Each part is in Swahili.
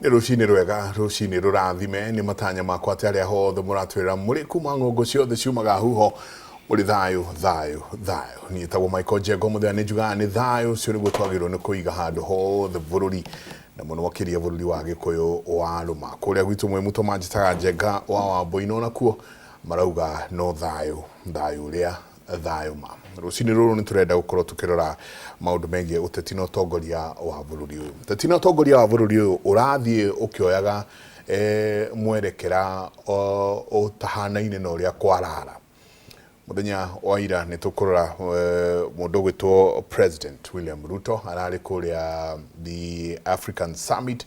Rucini rwega rucini rurathime ni matanya makwa ati aria hothe muratwira muri kuma ngongo ciothe ciumaga huho muri thayu ni tagwo Michael Jego muthia ni njuga ni thayu cio niguo twagirwo ni kuiga handu hothe bururi na muno wakiria bururi wa Gikuyu wa Ruma kuria gwitu mwe muto manjitaga Njega wa Wamboino nakuo marauga no thayu ria thayu ma rucini ruru ni turenda gukorwo tukirora maundu megie ũteti na ũtongoria wa bururi uyu ũteti na ũtongoria wa bururi uyu urathie ukioyaga mwerekera utahanaine na uria kwarara muthenya wa ira ni tukurora mundu gwitwo President William Ruto arari kuria the African Summit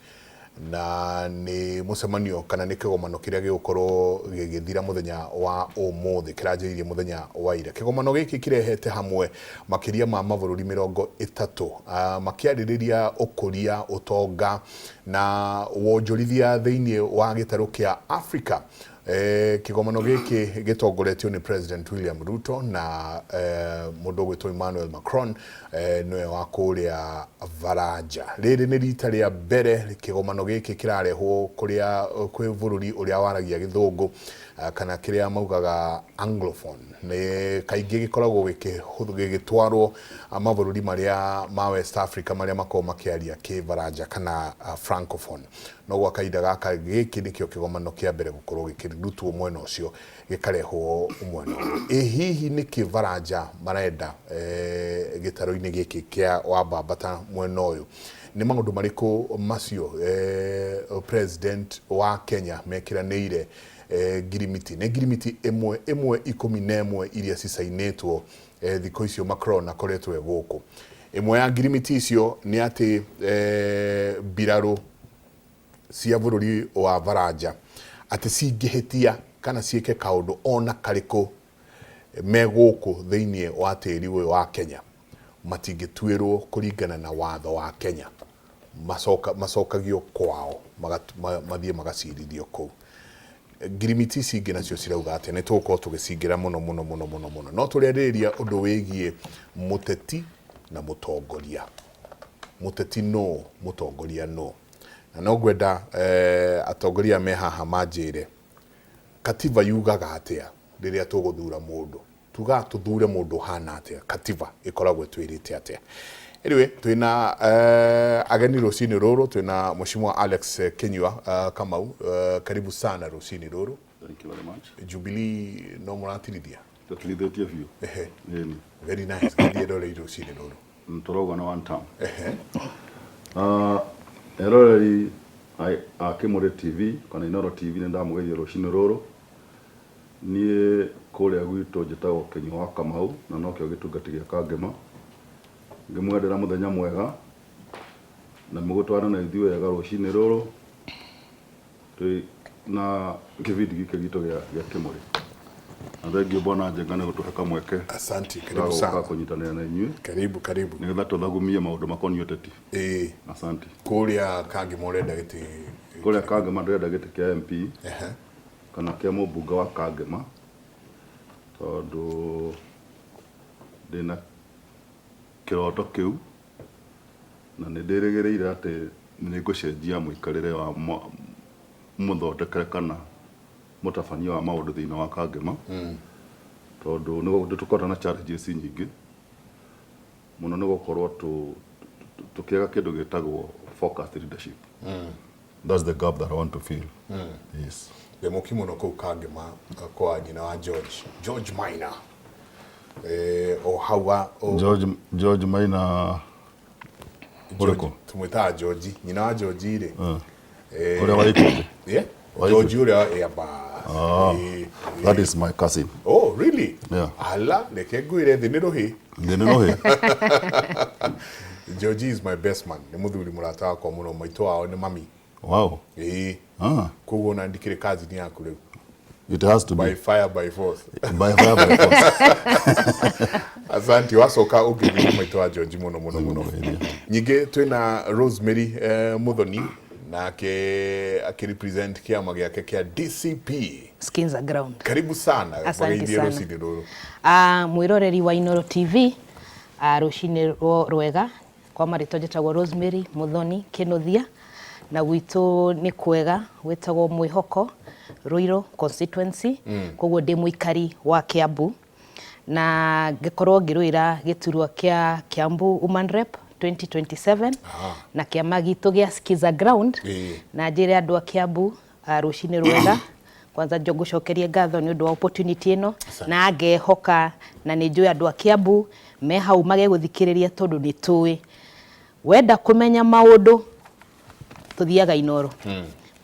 na ni mucemanio kana ni kigomano kiria gigukorwo gigithira muthenya wa umuthi kiranjiririe muthenya wa ira kigomano giki kirehete hamwe makiria ma mabũrũri 30 makiaririria ukuria utonga na wonjorithia thiini wa gitaru kia Africa. Kigomano giki gitongoretio ni President William Ruto na mundu gwitwo Emmanuel Macron niwe wa kuria Faraja. Riri ni rita ria mbere kigomano giki kirarehwo kuria kwi bururi uria waragia githungu kana kiria maugaga anglophone ni kaingi gikoragwo gigitwarwo amabũrũri maria ma West Africa maria mako makiaria Faraja kana francophone no gwa kaida gaka giki nikio kigomano kia mbere gukorwo gikirutwo mwena ucio gikarehwo mwena hihi ni Faraja marenda gitaro-ini giki kia wambambata mwena uyu ni maundu mariku macio president wa Kenya mekiraniire ngirimiti imwe 11 iria cicainetwo thiko icio Macron akoretwe guku imwe ya ngirimiti icio ni ati biraru cia bururi wa Faraja ati cingihitia kana ciike kaundu ona kariku meguku thiini wa tiri uyu wa Kenya matingitwirwo kuringana na watho wa Kenya masokagio kwao mathie magacirithio kuu ngirimiti cingi nacio cirauga ati ni tuko tugicingira muno no tureriria undu wigie muteti na mutongoria muteti no mutongoria no na no gwenda atongoria me haha manjire katiba yugaga atia riria tuguthura mundu tuthure mundu hana atia katiba ikoragwo twirite atia anyway twina ageni rucini ruru twina mheshimiwa Alex Kinyua Kamau karibu sana rucini ruru. Thank you very much. Jubilee no muratirithia tutirithetie biu very nice kindi dole rucini ruru ntoroga na one time eroreri Akimure TV kana Inoro TV ni ndamugeithia rucini ruru nie kuria gwitu njitagwo Kinyua Kamau na nokio gitungatiria Kangema ngimwendera muthenya mwega na mugutwara na ithuĩ wega rucini ruru na kivindi giki gitu gya Kimure na thengio bwana Njenga ni gutuhe kamweke. Asante, karibu sana kunyitanira na inyuĩ. Karibu nigetha tuthagumie maundu makoniĩ ũteti. Asante. Kuria Kangema urenda giti kuria Kangema ndĩrenda giti kia MP kana kia mũmbunge wa Kangema tondu ndina kiroto kiu na nindirigireire ati ningucenjia muikarire wa muthondekere kana mutafanio wa maundu thiini wa Kangema tondu nigo tukota na challenges nyingi muno nigo korwo tukiaga kindu gitagwo focused leadership. That's the gap that I want to fill. Yes. Demokimo no ko Kangema kwa nyina wa George Maina o hawa George Maina uriko tumwita George nyina wa George ire uria waikuite George uria that is my cousin. Oh really? Yeah. Ala leke gwire thini rohi George is my best man ni muthuri murata wakwa muno maito wao ni mami. Wow. Kugo na ndikire kazi ni yaku riu. It has to by be fire by force. By fire by force. Asante wasoka ugithiri maito wa George muno. Nyinge twina Rosemary Muthoni na akirepresent kiama giake kia DCP Skins Ground. Karibu sana Asante rucini ruru. Mwiroreri wa Inoro TV rucini rwega kwa marito njitagwo Rosemary Muthoni Kinuthia na gwitũ nĩ kwega wetagwo Mwĩhoko Ruiru Constituency koguo ndĩ mũikari wa Kiambu na ngikorwo ngĩrũĩra gĩturwa kĩa Kiambu Women Rep 2027 na kĩama gitũ gĩa Skiza Ground na njĩre andũ a Kiambu rũcinĩ rwega kwanza ngũcokerie ngatho nĩ ũndũ wa opportunity ĩno na ngehoka na nĩ njũĩ andũ a Kiambu me hau magegũthikĩrĩria tondũ nĩ tũĩ wenda kũmenya maũndũ tuthiaga Inoro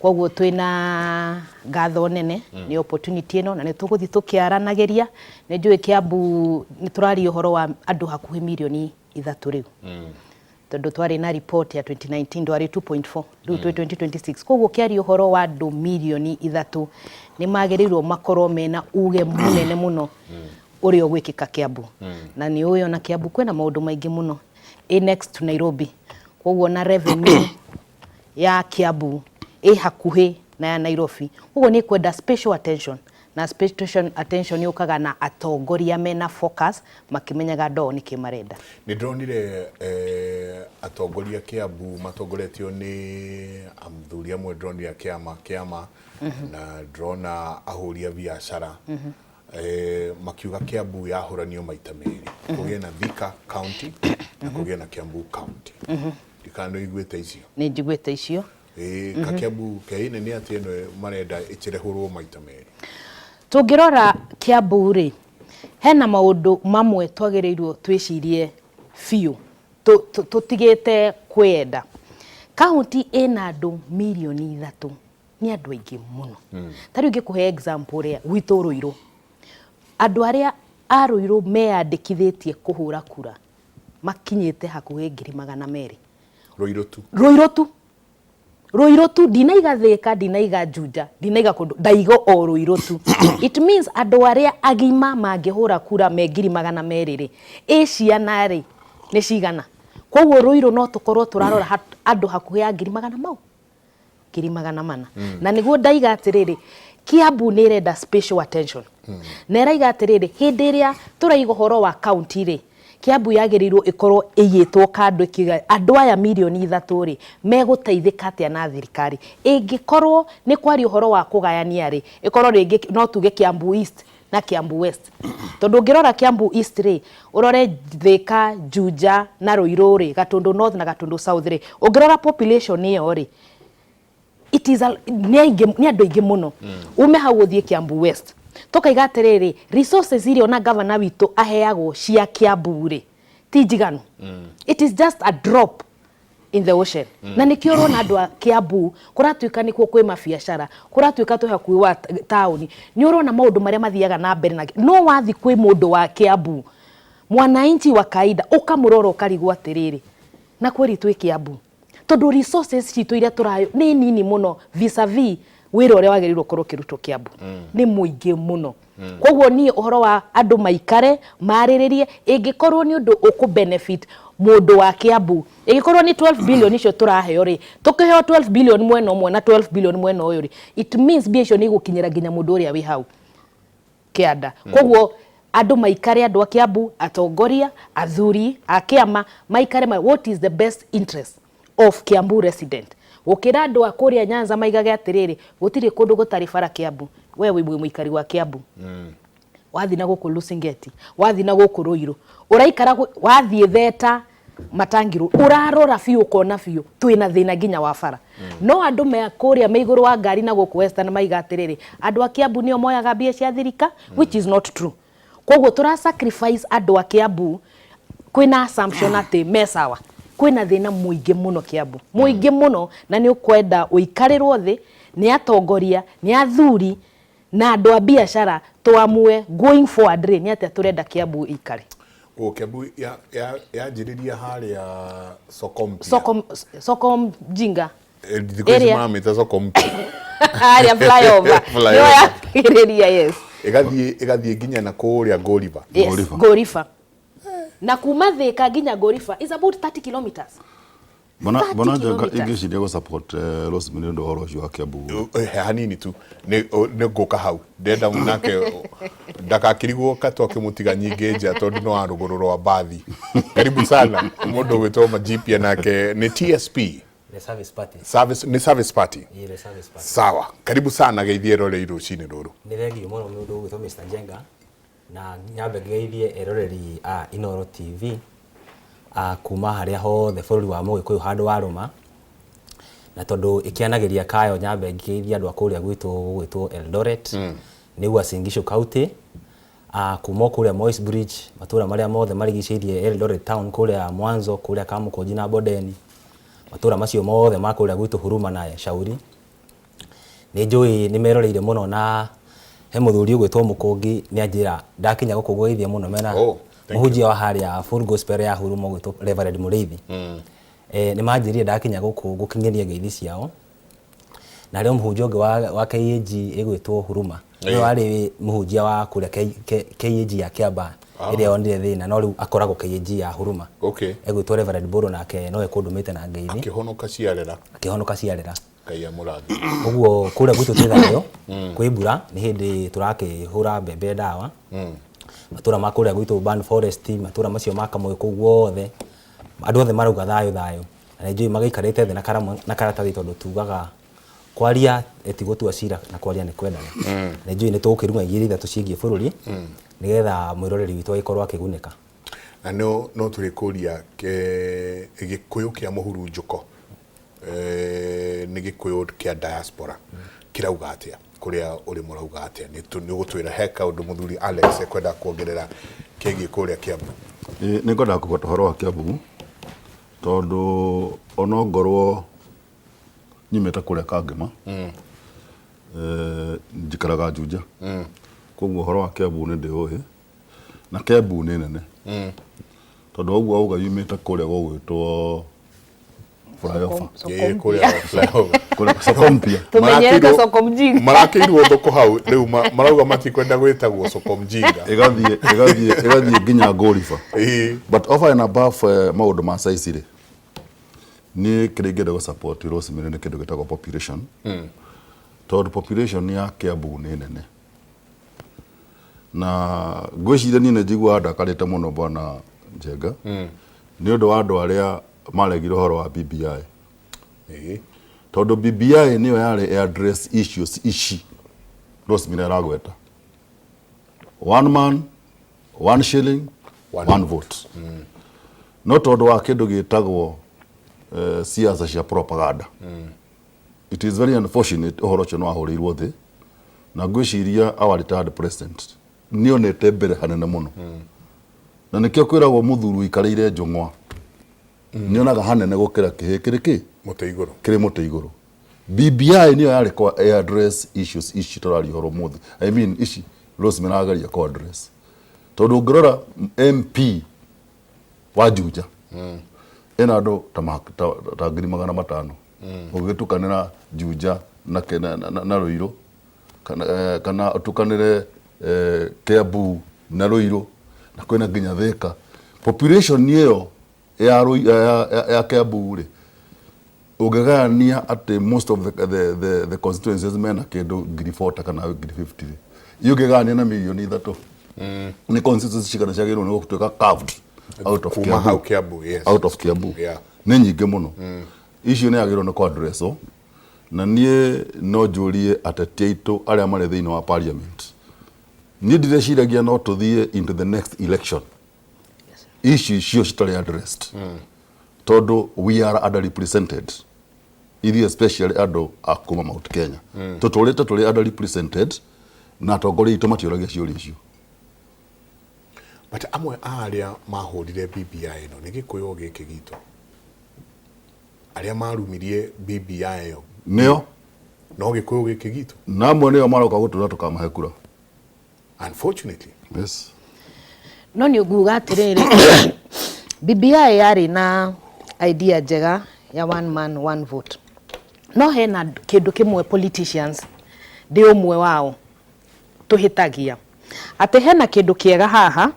koguo twĩna ngatho nene nĩ opportunity ĩno na nĩ tũgũthiĩ tũkĩaranagĩria nĩ njũĩ Kiambu nĩ tũraria ũhoro wa andũ hakuhĩ milioni 3 rĩu tondũ twarĩ na report ya 2019 ndwarĩ 2.4 rĩu 2026 koguo kĩaria ũhoro wa andũ milioni 3 nĩ magĩrĩirwo makorwo mena uge mũnene mũno ũrĩa ũgwĩkĩka Kiambu na nĩ ũyũ na Kiambu kwĩna maũndũ maingĩ mũno next to Nairobi koguo na revenue ya Kiambu hakuhĩ na ya Nairobi koguo nĩ kwenda special attention na special attention yukaga na atongoria mena focus makimenyaga ndo nĩ kĩmarenda nĩ ndronire atongoria Kiambu matongoretio nĩ amthuri amwe ndronire kĩama na ndrona ahũri a biacara makiuga Kiambu yahũranio maita merĩ kũgĩe na Thika County na kũgĩe na Kiambu County ndikano iguĩte icio nĩ njiguĩte icio ka Kiambu keine nĩ atĩ ĩno marenda ĩkĩrehũrwo maita merĩ tũngĩrora Kiambu rĩ hena maũndũ mamwe twagĩrĩirwo twĩcirie biũ tũtigĩte kwenda county ĩna andũ milioni 3 nĩ andũ aingĩ mũno ta rĩu ngĩkũhe example rĩa gwitũ Ruiru andũ arĩa a Ruiru meyandĩkithĩtie kũhũra kura makinyĩte hakuhĩ 200,000 Ruiru tu dinaiga Thika dinaiga Juja dinaiga kũndũ ndaigo o Ruiru tu it means andũ arĩa agima mangĩhũra kura me 200,000 rĩ ciana rĩ nĩ cigana koguo Ruiru no tũkorwo tũrarora andũ hakuhĩ ya 200,000 mau 200,000 na nĩguo ndaiga atĩrĩrĩ Kiambu nĩ renda special attention na ĩraiga atĩrĩrĩ hĩndĩ ĩrĩa tũraiga ũhoro wa county rĩ Kiambu yagĩrĩirwo ĩkorwo ĩgĩtwo kando ĩkiga andũ aya milioni 3 rĩ megũteithĩka atĩa na thirikari ĩngĩkorwo nĩ kwari ũhoro wa kũgayania rĩ ĩkorwo rĩngĩ no tuge Kiambu East na Kiambu West tondũ ngĩrora Kiambu East rĩ urore Thika Juja na Ruiru rĩ Gatundu North na Gatundu South rĩ ũngĩrora population ĩyo rĩ it is nĩ andũ aingĩ mũno ume hau ũthiĩ Kiambu West tukaiga atĩrĩrĩ resources iria ona governor witũ aheagwo cia Kiambu rĩ ti njiganu it is just a drop in the ocean na nĩkĩo ũrona andũ a Kiambu kũratuĩka nĩkuo kwĩ mabiacara kũratuĩka twĩ hakuhĩ wa taũni nĩ ũrona maũndũ marĩa mathiaga na mbere na no wathi kwĩ mũndũ wa Kiambu mwananchi wa kaida ũkamũrora ũkarigwo atĩrĩrĩ na kweri twĩ Kiambu tondũ resources citũ iria tũrayo nĩ nini mũno vis-a-vis wĩra ũrĩa wagĩrĩirwo korwo kĩrutwo Kiambu nĩ mũingĩ mũno koguo niĩ ũhoro wa andũ maikare marĩrĩrie ĩngĩkorwo nĩ ũndũ ũkũ benefit mũndũ wa Kiambu ĩngĩkorwo nĩ 12 billion icio tũraheo rĩ tũkĩheo 12 billion mwena ũmwe na 12 billion mwena ũyũ rĩ it means mbia icio nĩ igũkinyĩra nginya mũndũ ũrĩa wĩ hau kĩanda koguo andũ maikare andũ a Kiambu atongoria athuri a kĩama maikare what is the best interest of Kiambu resident gũkĩra andũ a kũrĩa Nyanza maigage atĩrĩrĩ gũtirĩ kũndũ gũtarĩ bara Kiambu we wĩ mũikari wa Kiambu wathi na gũkũ Lusingeti wathi na gũkũ Ruiru ũraikara wathi Theta Matangiru urarora biũ kona biũ twĩna thĩna nginya wa bara no andũ me kũrĩa me igũrũ wa ngari na gũkũ Western maiga atĩrĩrĩ andũ a Kiambu nĩo moyaga mbia cia thirika which is not true koguo tũra sacrifice andũ a Kiambu kwĩna assumption atĩ mesawa kwĩna thĩna mũingĩ mũno Kiambu mũingĩ mũno na nĩ ũkwenda ũikarĩrwo thĩ nĩ atongoria nĩ athuri na andũ a biacara twamue going forward rĩ nĩ atĩa tũrenda Kiambu ikare Kiambu yanjĩrĩria harĩa Sokom Jinga area mamĩte Sokom harĩa flyover nĩyo yakĩrĩria yes ĩgathiĩ nginya na kũrĩa Gorifa na kuma Thika nginya Gorifa is about 30 kilometers bona janga ingĩciria go support Rosemary ndo horo cio wa Kiambu hanini tu nĩ ngũka hau ndenda nake ndakakirigwo katwa kĩmũtiga nyingĩ nja tondũ no arũgũrũ rwa bathi karibu sana mũndũ gwĩtwo majipia nake nĩ TSP The service party. Ni service party. The service party. Sawa. Karibu sana geithie rore irucini ruru. Ni thengio muno mundu gwitwo Mr. Njenga na nyambe geithie eroreri a Inoro TV kuma haria hothe bũrũri wa Mũgĩkũyũ handũ warũma na tondu ikianagiria kayo nyambe ngeithia andu akuria gwitwo Eldoret nĩguo Uasin Gishu County kuma kuria Moi's Bridge matura maria mothe marigicĩirie Eldoret town kuria Mwanzo kuria Kamukunji na Bodeni matura macio mothe makuria gwitũ Huruma na Shauri ni njui ni meroreire muno na he muthuri gwitwo Mukungi ni anjira ndakinya gukugeithia muno mena muhunjia wa haria Full Gospel ya Huruma gwitwo Reverend Mureithi ni manjirie ndakinya gukinyeria ngeithi ciao na rĩo muhunjia ũngĩ wa KAG ĩgwĩtwo Huruma nĩ warĩ muhunjia wa kuria KAG ya Kiamba ĩrĩa onire thĩna no rĩu akoragwo KAG ya Huruma ĩgwĩtwo Reverend Buru nake no ekũndũmĩte na ngeithi akĩhonoka ciarĩra Ngai amũrathime ũguo kuria gwitũ twĩthayo kwĩ mbura nĩ hĩndĩ tũrakĩhũra mbembe ndawa matura ma kuria gwitũ Ban Forest matura macio ma Kamũyũ kũu guothe andũ othe marauga thayũ na njui magaikarĩte thĩ na karatathi tondũ tugaga kwaria etigũtua cira na kwaria nĩ kwendana na njui nĩ tũgũkĩruma igĩrĩ ithatũ ciĩgiĩ bũrũri nĩgetha mwĩroreri witũ agĩkorwo akĩgunĩka na no tũrĩkũria gĩkũyũ kĩa mũhurunjũko nĩ gĩkũyũ kĩa diaspora kĩrauga atĩa kuria uri murauga atĩa nĩ ũgũtwĩra he kaũndũ mũthuri Alex ekwenda kuongerera kĩgiĩ kuria Kiambu nĩ ngwenda kũgweta ũhoro wa Kiambu tondu onongorwo nyumĩte kuria Kangema njikaraga Juja koguo ũhoro wa Kiambu nĩ ndĩũĩ na Kiambu nĩ nene tondu ũguo auga yumĩte kuria gwĩtwo tumenyereka soko mjinga marakĩirwo thoko hau rĩu marauga matikwenda gwĩtagwo soko mjinga ĩgathiĩ nginya Ngũriba but over and above maũndũ ma caicirĩ niĩ kĩrĩa ingĩenda gũsupport Rosemary nĩ kĩndũ gĩtagwo population tondũ population ya Kiambu nĩ nene na ngwĩciria niĩ nĩ njiguaga ndakarĩte mũno bwana Njenga nĩ ũndũ wa andũ arĩa maregire ũhoro wa BBI tondu BBI niyo yari address issues ici Rosemary aragweta one man one shilling one vote no tondu wa kindu gitagwo siasa cia propaganda it is very unfortunate ũhoro ũcio no ahũrĩirwo thĩ na ngwĩciria our retired president nĩonete mbere hanene mũno na nĩkĩo kwĩragwo mũthuru ikarĩire njũng'wa nionaga hanene gukira kĩhĩ kĩrĩ mũtĩ igũrũ BBI niyo yari kwa address issues ici tũraria ũhoro mũthĩ I mean ici Rosemary agaria kwa address tondu ũngĩrora MP wa Juja ena andũ ta 500,000 ũgĩtukanĩra Juja na Ruiru kana ũtukanĩre Kiambu na Ruiru na kwĩna nginya Thika population niyo ya Kiambu rĩ ũngĩgania atĩ most of the constituencies mena kĩndũ 40,000 kana 50,000 rĩ ũngĩgania na milioni 3 ni constituencies cigana ciagĩrĩirwo nĩ gũtuĩka carved out of Kiambu nĩ nyingĩ mũno icio nĩ agĩrĩirwo nĩ kũadresswo na niĩ no njũrie ateti aitũ arĩa marĩ thĩinĩ wa parliament niĩ ndireciiragia no tũthiĩ into the next election issues cio citarĩ addressed tondu we are underrepresented especially andũ a kuma Mount Kenya tũtũrĩte tũrĩ underrepresented na atongoria aitũ matiũragia ciũria icio but amwe arĩa mahũrire BBI ĩno nĩ gĩkũyũ gĩkĩ gitũ arĩa marumirie BBI ĩyo nĩo no gĩkũyũ gĩkĩ gitũ na amwe nĩo maroka gũtũra tũkamahe kura unfortunately yes no nĩ nguga atĩrĩrĩ BBI yarĩ na idea njega ya one man one vote no hena kĩndũ kĩmwe politicians ndĩ ũmwe wao tũhĩtagia atĩ hena kĩndũ kĩega haha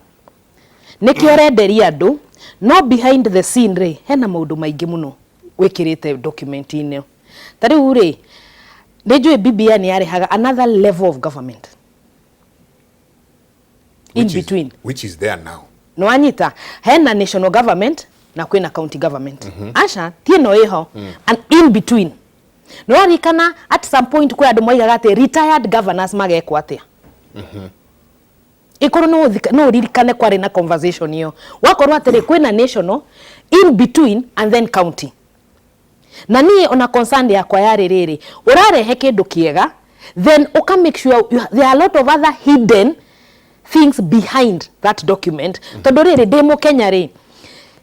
nĩkĩo renderia andũ no behind the scene rĩ hena maũndũ maingĩ mũno wĩkĩrĩte document-inĩ ta rĩu rĩ nĩnjũĩ BBI nĩ yarehaga another level of government in between which is there now no anyita hena national government na kwina county government acha tie no iho and in between no rikana at some point kwa andu moigaga ati retired governors magekwa atia ikoro no ririkane kwari na conversation hiyo wakorwa atiri kwina national in between and then county na nie ona concern yakwa yari riri urarehe kindu kiega then uka make sure there are a lot of other hidden things behind that document tondu riri demo Kenya ri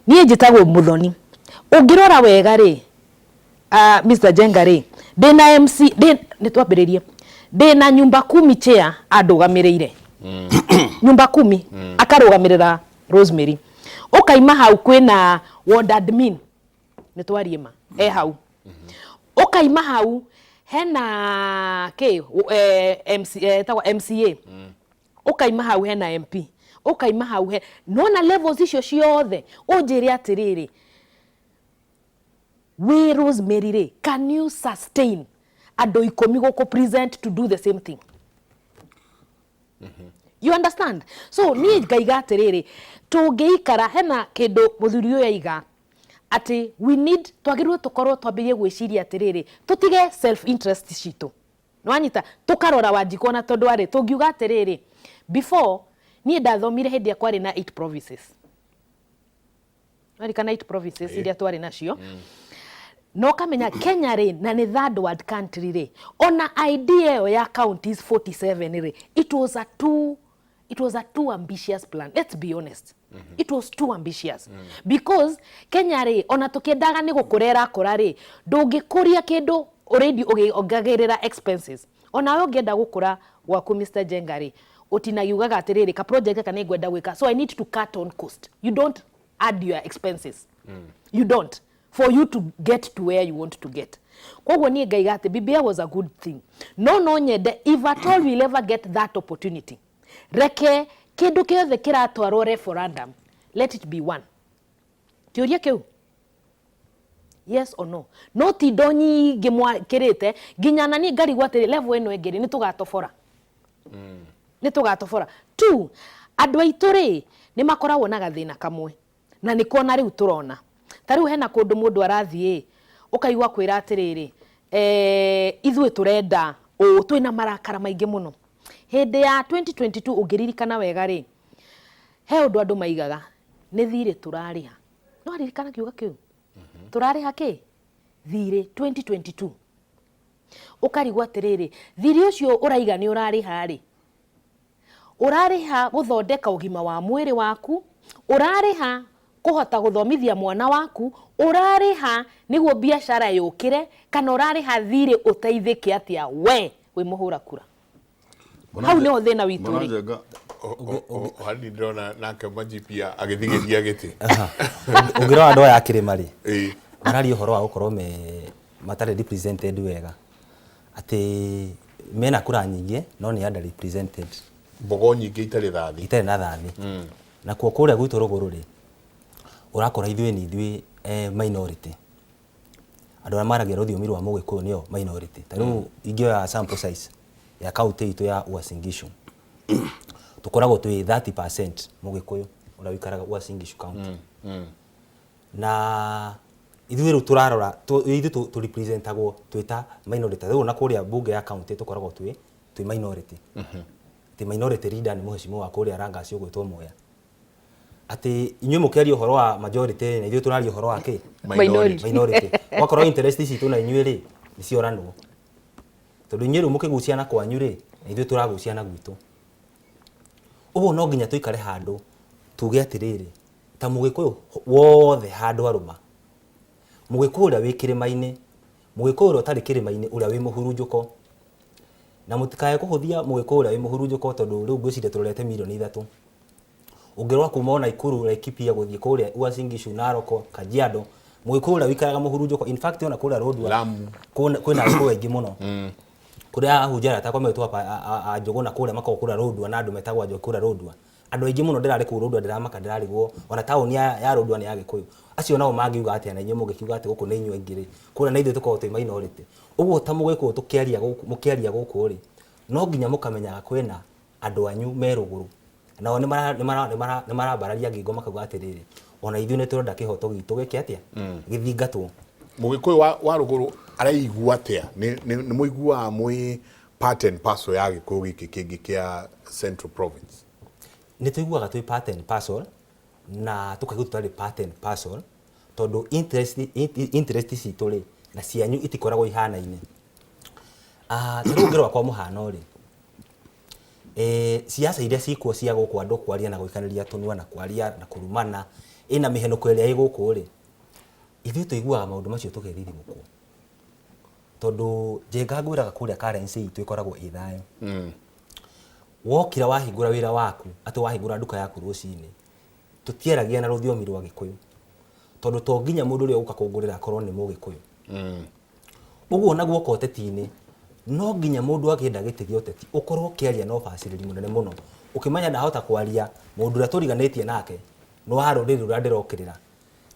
nie njitagwo Muthoni ungirora wega ri Mr. Jenga ri dena MC ni twambiririe dena nyumba 10 chair adugamirire nyumba 10 akarugamirira Rosemary ukaima hau kwina ward admin ni twariema hau ukaima hau hena MCA ukaima hau hena MP ukaima hau nona levels icio ciothe unjire atiriri we Rosemary re can you sustain ando ikomi goko present to do the same thing you understand so ni ngaiga atiriri tungiikara hena kindu muthuri uyu yaiga ati we need twagirwo tukorwo twambirie gwiciria atiriri tutige self interest citu nwanyita tukarora wanjiko na tondu ari tungiuga atiriri before ni ndathomire hindi ya kwari na 8 provinces kana 8 provinces iria twari nacio no kamenya Kenya ri na ni third world country ri ona idea ya counties 47 ri it was a too ambitious plan, let's be honest. It was too ambitious because Kenya ri ona tukiendaga ni gukurera kurari ndungikuria kindu already ogagirira expenses ona we ungienda gukura gwaku Mr. Jenga ri utinagiugaga atiriri ka project kana ngwenda gwika so I need to cut on cost. You don't add your expenses. You don't for you to get to where you want to get. Kogwo nie ngaiga ati BBI was a good thing. No nyende if at all we'll ever get that opportunity. Reke kindu kiothe kiratwarwo referendum, let it be one. Kioria kiu yes or no? No ti donyi gimwa kirite ginyana ni ngari gwatiri level eno egeri ni tugatofora. Ni tugatofora. Two, andu aituri ni makoragwo na gathina kamwe. Na ni kuona riu turona. Tariu hena kundu mundu arathie ukaigwa kwira atiriri ithuĩ turenda twina marakara maingi muno. Hindi ya 2022 ungiririkana wega ri he undu andu maigaga ni thire turariha no aririkana kiuga kiu turariha ki thire 2022 ukarigwa atiriri thire ucio uraiga ni urariha ri urariha guthondeka ugima wa mwiri waku urariha kuhota guthomithia mwana waku urariha niguo biashara yukire kana urariha thire uteithike atia we muhura kura hau ni othina witu ri hadi ndona nake majipia agithigeria giti ungiro andu ya kirima ri marari uhoro wa gukorwo matare represented wega ati mena kura nyingi no ni under represented mbogo nyingi itari na thathi na kuria gwitu ruguru ri urakora ithui minority andu amaragia rũthiomi rwa Mũgĩkũyũ nio minority tariu ingioya sample size ya county itu ya Uasin Gishu tukoragwo twi 30% Mũgĩkũyũ uria wikaraga Uasin Gishu county na ithui turarora ithui tu representagwo twita minority tariu na kuria bunge ya county tukoragwo twi minority ti minority leader ni muheshimiwa wa kuria Rangaci ugwitwo Moya ati inywe mukiaria uhoro wa majority na ithui turaria uhoro wa ki minority wakorwo interest ici tu na inywe ri ni cioranwo tondu inywe mukiguciana kwanyu ri na ithui turaguciana gwitu ubu no nginya tuikare handu tuge atiriri ta Mũgĩkũyũ wothe handu aruma Mũgĩkũyũ uria wi kirima-ini Mũgĩkũyũ uria utari kirima-ini uria wi muhurunjuko na mutikae kuhuthia Mũgĩkũyũ uria wi muhurunjuko tondu riu ngwiciria turorete milioni 3 ungirwa kuma ona Ikuru Laikipia guthie kuria Uasin Gishu Naroko Kajiado Mũgĩkũyũ uria wikaraga muhurunjuko in fact ona kuria Rodwa kwina Agĩkũyũ aingĩ muno kuria ahunjara ta kwametwo a Njũgũna kuria makao kuria Rodwa na andu metagwo Njũgũ kuria Rodwa andu aingĩ muno ndirari ku Rodwa ndiramaka ndirarigwo ona tauni ya Rodwa ni Agĩkũyũ acio nao mangiuga ati na inywe mugikiuga ati guku ni inywe ingiri kuria na ithuĩ tukorwo twi minority uguo ta Mũgĩkũyũ mukiaria guku ri no nginya mukamenyaga kwina andu anyu me ruguru nao ni marabararia ngingo makauga atiriri ona ithuĩ nĩ tũrenda kĩhoto gitũ gĩke atia gĩthingatwo. Mũgĩkũyũ wa rũgũrũ araigua atia nĩ mũiguaga mwĩ part and parcel ya gĩkũyũ gĩkĩ kĩngĩ kĩa Central Province? Nĩ tũiguaga twĩ part and parcel na tũkaigua tũtarĩ part and parcel tondũ interest citũ rĩ na cianyu itikoragwo ihanaine. Tarĩu ngĩrora kwa mũhano rĩ, siasa iria cikuo cia gũkũ andũ kwaria na gũikanĩria tũnua na kwaria na kũrumana ĩna mĩhenũko ĩrĩa ĩ gũkũ rĩ, ithuĩ tũiguaga maũndũ macio tũgethithimũkwo tondũ njenga ngwĩraga kũrĩa currency itũ ĩkoragwo ĩ thayũ. Wokira wahingũra wĩra waku atĩ wahingũra nduka yaku rũcinĩ tũtiaragia na rũthiomi rwa Gĩkũyũ tondũ to nginya mũndũ ũrĩa ũka kũngũrĩra akorwo nĩ Mũgĩkũyũ. Ũguo naguo ũteti-inĩ no nginya mũndũ akĩenda gĩtĩ gĩa ũteti ũkorwo ũkĩaria na ũbacĩrĩri mũnene mũno ũkĩmenya ndahota kwaria mũndũ ũrĩa tũriganĩtie nake no wa rũrĩrĩ rũrĩa ndĩrokĩrĩra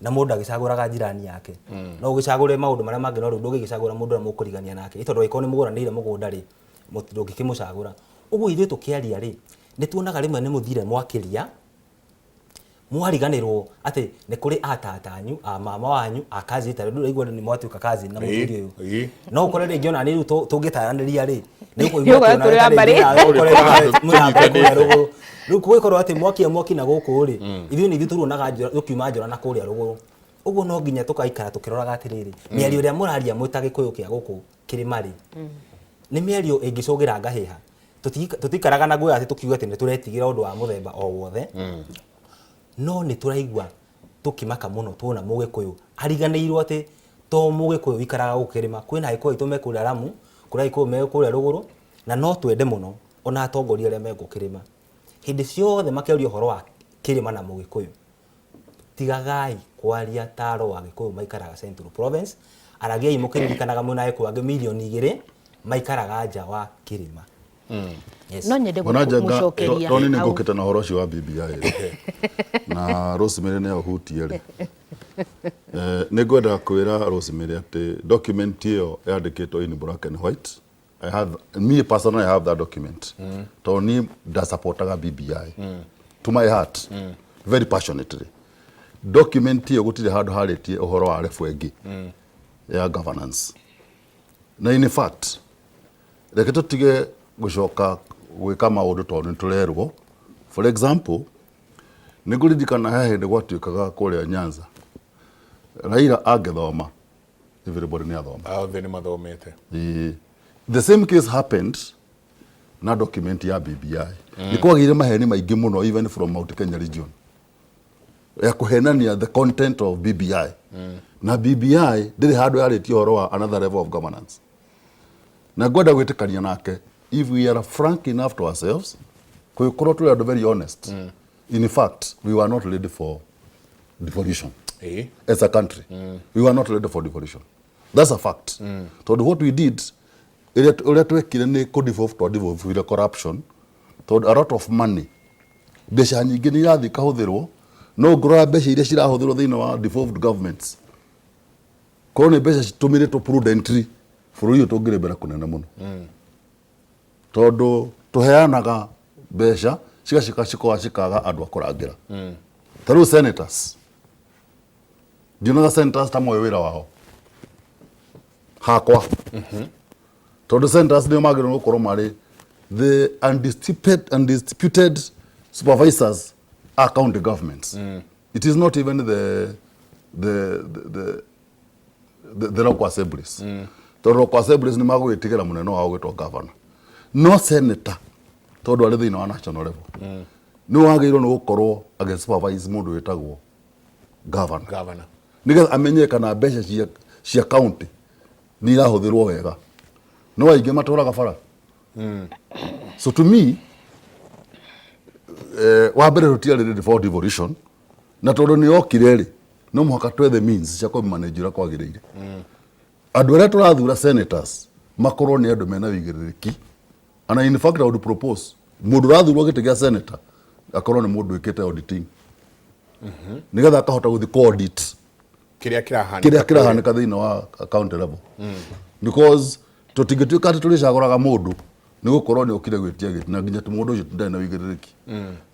na mũndũ agĩcagũraga njirani yake. No ũgĩcagũre maũndũ marĩa mangĩ no rĩu ndũgĩcagũra mũndũ ũrĩa mũkũrigania nake tondũ angĩkorwo nĩ mũgũranĩire mũgũnda rĩ ndũngĩkĩmũcagũra. Ũguo ithuĩ tũkĩaria rĩ nĩ tuonaga rĩmwe nĩ mũthire mwakĩria mwariganĩrwo atĩ nĩ kũrĩ atata anyu mama wanyu akazi tarĩ ndũ raigua nĩ mwatuĩka kazi na mũthuri ũyũ no ũkore rĩngĩ ona nĩ tũngĩtaranĩria rĩ nĩ kũigua rĩu kũgĩkorwo atĩ mwaki na gũkũ rĩ ithuĩ nĩ ithuĩ tuonaga tũkiuma njora na kũrĩa rũgũrũ. Ũguo no nginya tũkaikara tũkĩroraga atĩrĩrĩ mĩario ĩrĩa mũraria mwĩta Gĩkũyũ kĩa gũkũ kĩrĩma rĩ nĩ mĩario ĩngĩcũgĩra ngahĩha. Tũtikaraga na ngũya atĩ tũkiuga atĩ nĩ tũretigĩra ũndũ wa mũthemba o wothe, no nĩ tũraigua tũkĩmaka mũno tuona Mũgĩkũyũ ariganĩirwo atĩ to Mũgĩkũyũ ikaraga gũkĩrĩma kwĩna Gĩkũyũ aitũ me kũrĩa Lamu kũrĩa Gĩkũyũ me kũrĩa rũgũrũ na no twende mũno ona atongoria arĩa me gũkĩrĩma hĩndĩ ciothe makĩaria ũhoro wa kĩrĩma na Mũgĩkũyũ tigagai kwaria taro wa Gĩkũyũ maikaraga Central Province, aragiai mũkĩririkanaga mwĩna Gĩkũyũ angĩ milioni 2 maikaraga nja wa kĩrĩma. No nyende gũcokeria Tony nĩ ngũkĩte na ũhoro ũcio wa BBI na Rosemary nĩ ũhutie rĩ nĩ ngwenda kwĩra Rosemary atĩ document ĩyo yandĩkĩtwo in black and white. Me personally I have that document. Tony ndasupportaga BBI to my heart very passionately. Document ĩyo gũtirĩ handũ harĩtie ũhoro wa refu ĩngĩ ya governance na in fact reke tũtige gũcoka gwĩka maũndũ tondũ nĩ tũrerwo. For example nĩ ngũririkana he hĩndĩ gwatuĩkaga kũrĩa Nyanza Raila angĩthoma everybody nĩ athoma othe nĩ mathomete. The same case happened na document ya BBI. Nĩ kwagĩire maheni maingĩ mũno even from Mount Kenya region ya kũhenania the content of BBI na BBI ndĩrĩ handũ yarĩtie ũhoro wa another level of governance. Na ngwenda gwĩtĩkania nake if we are frank enough to ourselves kũkorwo tũrĩ andũ very honest in fact we were not ready for devolution as a country. We were not ready for devolution. That's a fact. Tondũ what we did ũrĩa twekire nĩ kũdevolve corruption tondũ a lot of money mbeca nyingĩ nĩ irathiĩ kahũthĩrwo no ngũrora mbeca iria cirahũthĩrwo thĩinĩ wa devolved governments korwo nĩ mbeca citũmĩrĩtwo prudently bũrũri ũyũ tũngĩrĩ mbere kũnene mũno tondũ tũheanaga mbeca cikaga andũ a kũrangĩra. Tarĩu senators ndionaga senators ta moyo wĩra wao hakwa tondũ senators nĩo magĩrĩirwo gũkorwo marĩ the undisputed supervisors are county governments. It is not even the local assemblies. Tondũ local assemblies nĩ magũgĩtigĩra mũnene wao gũgĩtwo governor. No senator tondũ arĩ thĩinĩ wa national level nĩ wagĩrĩirwo nĩ gũkorwo agĩsupervise mũndũ wĩtagwo governor nĩgetha amenye kana mbeca cia county nĩ irahũthĩrwo wega no aingĩ matũraga bara. So to me wa mbere rũtiarĩ ready for devolution na tondũ nĩ okire rĩ no mũhaka twethe means cia kũmanage ũrĩa kwagĩrĩire. Andũ arĩa tũrathura senators makorwo nĩ andũ mena wĩigĩrĩrĩki and in fact I would propose mũndũ ũrathurwo gĩtĩ gĩa senator akorwo nĩ mũndũ wĩkĩte auditing nĩgetha akahota gũthiĩ ku-audit kĩrĩa kĩrahanĩka thĩinĩ wa county level because tũtingĩtuĩka atĩ tũrĩcagũraga mũndũ nĩ gũkorwo nĩ ũkire gwĩtia gĩtĩ na nginya mũndũ ũcio ndarĩ na wĩigĩrĩrĩki.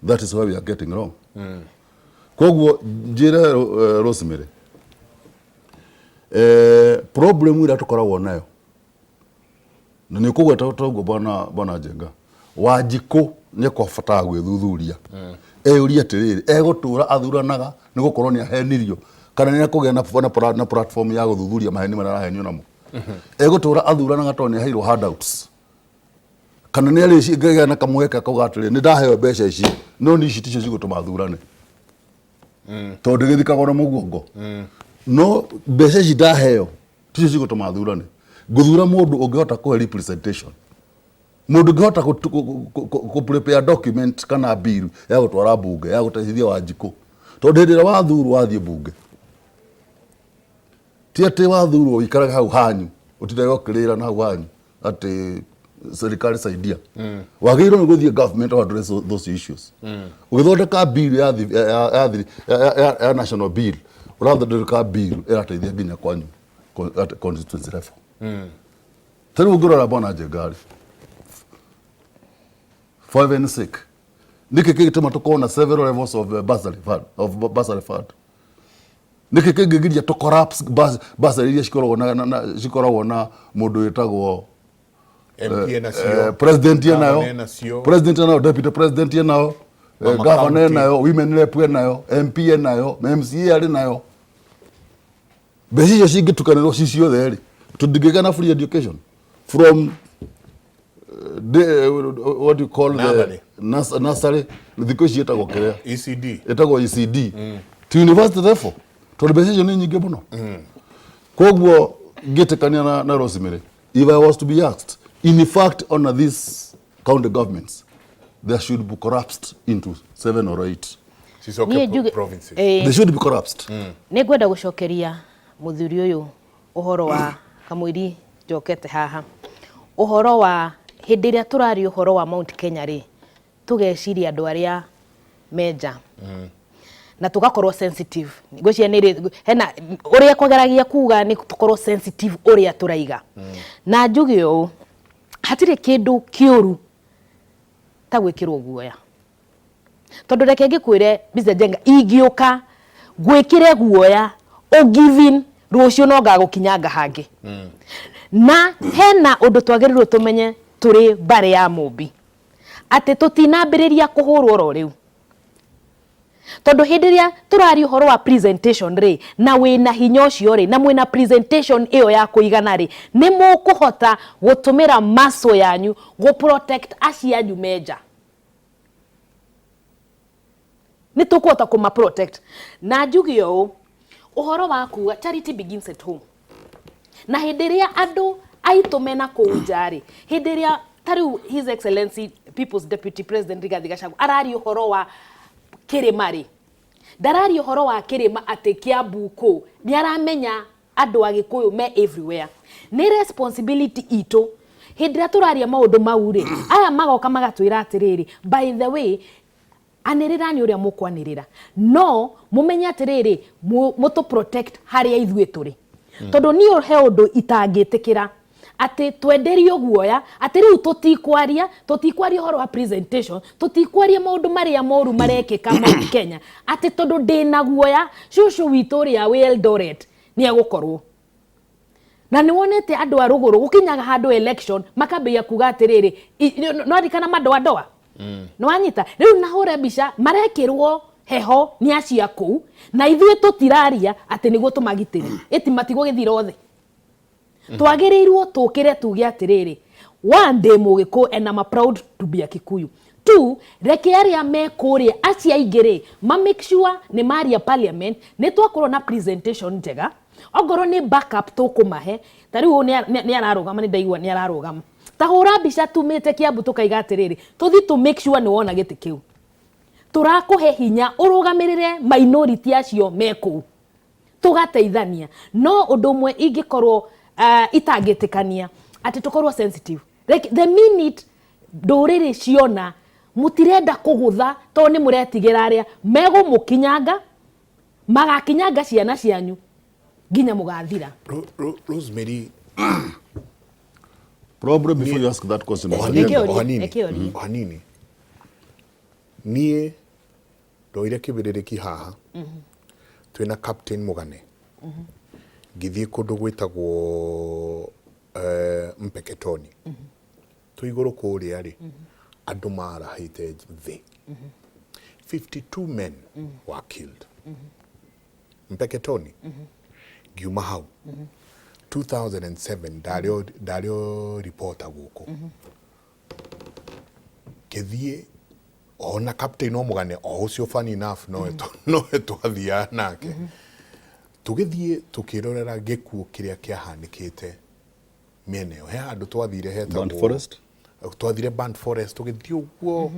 That is why we are getting wrong. koguo njire Rosemary problem ira tukoragwo nayo na nä kå gweta toguo bwana Njenga Wanjikũ nä kwabataga gwĩthuthuria eyũria atĩrĩrĩ egũtũra athuranaga nĩ gũkorwo nĩ ahenirio kana nĩ akũgĩa na platform ya gũthuthuria maheni marĩa arahenio namo egũtũra athuranaga tondũ nĩ aheirwo handouts kana nĩ arĩgĩa na kamweke akauga atĩrĩrĩ nĩ ndaheo mbeca ici no nĩ ici ticio cigũtũma athurane tondũ gĩthikagwo na mũguongo no mbeca ici ndaheo ticio cigũtũma athurane ngũthura mũndũ ũngĩhota kũhe representation mũndũ ũngĩhota ku prepare document kana bill ya gũtwara bunge ya gũteithia Wanjikũ tondũ hĩndĩ ĩrĩa wathurwo wathiĩ bunge ti atĩ wathurwo ikaraga hau hanyu ũtindaga ũkĩrĩra na hau hanyu atĩ serikali saidia wagĩrĩirwo nĩ gũthiĩ government to address those issues ũgĩthondeka bill ya national bill ũrathondeka bill ĩrateithia nginya kwanyu at constituency level tena ũngĩrora bwana Njenga for heaven's sake niki kigituma tukona several levels of bursary fund niki kingigiria to collapse bursary iria cikoragwo na mundu witagwo MP nacio president nayo deputy president nayo governor nayo women rep nayo MP nayo MCA ari nayo behiyo cingitukanirwo ciothe ri tudingĩgĩa na free education from what do you call the nursery thikũ ici etagwo kĩrĩa etagwo ECD to university therefore tondũ mbeca icio nĩ nyingĩ mũno koguo ngĩtĩkania na Rosemary if I was to be asked in fact on these county governments there should be collapsed into 7 or 8 provinces they should be collapsed nĩ ngwenda gũcokeria mũthuri ũyũ ũhoro wa kamũiri njokete haha ũhoro wa hĩndĩ ĩrĩa tũraria ũhoro wa Mount Kenya rĩ tũgeciria andũ arĩa menja na tũgakorwo sensitive ngwĩciria nĩ hena ũrĩa kwageragia kuga nĩ tũkorwo sensitive ũrĩa tũraiga na njuge ũũ hatirĩ kĩndũ kĩũru ta gwĩkĩrwo guoya tondũ reke ngĩkwĩre Mr. Njenga ingĩũka gwĩkĩre guoya ũgiving rũciũ no ngagũkinyanga hangĩ na hena ũndũ twagĩrĩirwo tũmenye tũrĩ bare ya mũmbi atĩ tũtinambĩrĩria kũhũrwo ro rĩu tondũ hĩndĩ ĩrĩa tũraria ũhoro wa presentation rĩ na wĩna hinya ũcio rĩ na mwĩna presentation ĩyo ya kũigana rĩ nĩ mũkũhota gũtũmĩra muscle yanyu gũ-protect acianyu menja nĩ tũkũhota kũma-protect na njuge ũũ ũhoro wa kuga charity begins at home na hĩndĩ ĩrĩa andũ aitũ mena kũu nja rĩ hĩndĩ ĩrĩa tarĩu His Excellency People's Deputy President Rigathi Gachagua araria ũhoro wa kĩrĩma rĩ ndararia ũhoro wa kĩrĩma atĩ Kiambu kũ nĩ aramenya andũ Agĩkũyũ me everywhere nĩ responsibility itũ hĩndĩ ĩrĩa tũraria maũndũ mau rĩ aya magoka magatwĩra atĩrĩrĩ by the way anĩrĩra nĩ ũrĩa mũkwanĩrĩra no mũmenye atĩrĩrĩ mũtũ protect harĩa ithuĩ tũrĩ tondũ niĩ he ũndũ itangĩtĩkĩra atĩ twenderio guoya atĩ rĩu tũtikwaria ũhoro wa presentation tũtikwaria maũndũ marĩa moru marekĩka Mount Kenya atĩ tondũ ndĩna guoya cũcũ witũ ũrĩa wĩ Eldoret nĩ egũkorwo na nĩ wonete andũ a rũgũrũ gũkinyaga handũ election makambĩrĩria kuga atĩrĩrĩ no arikana madoa no anyita rĩu nahũre mbica marekĩrwo heho nĩ acia kũu na ithuĩ tũtiraria atĩ nĩguo tũmagitĩre ĩti matigwo gĩthira othe twagĩrĩirwo tũkĩre tuge atĩrĩrĩ one day Mũgĩkũyũ and I'm proud to be a Kikuyu two reke arĩa me kũrĩa acia aingĩ ma make sure nĩ maria parliament nĩ twakorwo na presentation njega ongorwo nĩ backup tũkũmahe ta rĩu nĩ ararũgama nĩ ndaigua nĩ ararũgama ta hũra mbica tumĩte Kiambu tũkaiga atĩrĩrĩ tũthi to make sure nĩ wona gĩtĩ kĩu tũrakũhe hinya ũrũgamĩrĩre minority acio me kũu tũgateithania no ũndũ ũmwe ingĩkorwo itangĩtĩkania atĩ tũkorwo sensitive like the minute ndũrĩrĩ ciona mũtirenda kũgũtha to nĩ mũretigĩra arĩa megũmũkinyanga magakinyanga ciana cianyu nginya mũgathira Rosemary problem before you ask that question hanini niĩ ndoire kibiririki haha twina captain Mugane ngithie kundu gwitagwo Mpeketoni tu iguru kuria ri andu marahite thi 52 men were killed Mpeketoni giuma hau 2007 dario reporter guko kethie ona captain Mugane o ucio funny enough no etwathia nake tugithie tukirorera gikuo kiria kiahanikite miene he andu twathire hetagwo Band Forest twathire Band Forest tugithie uguo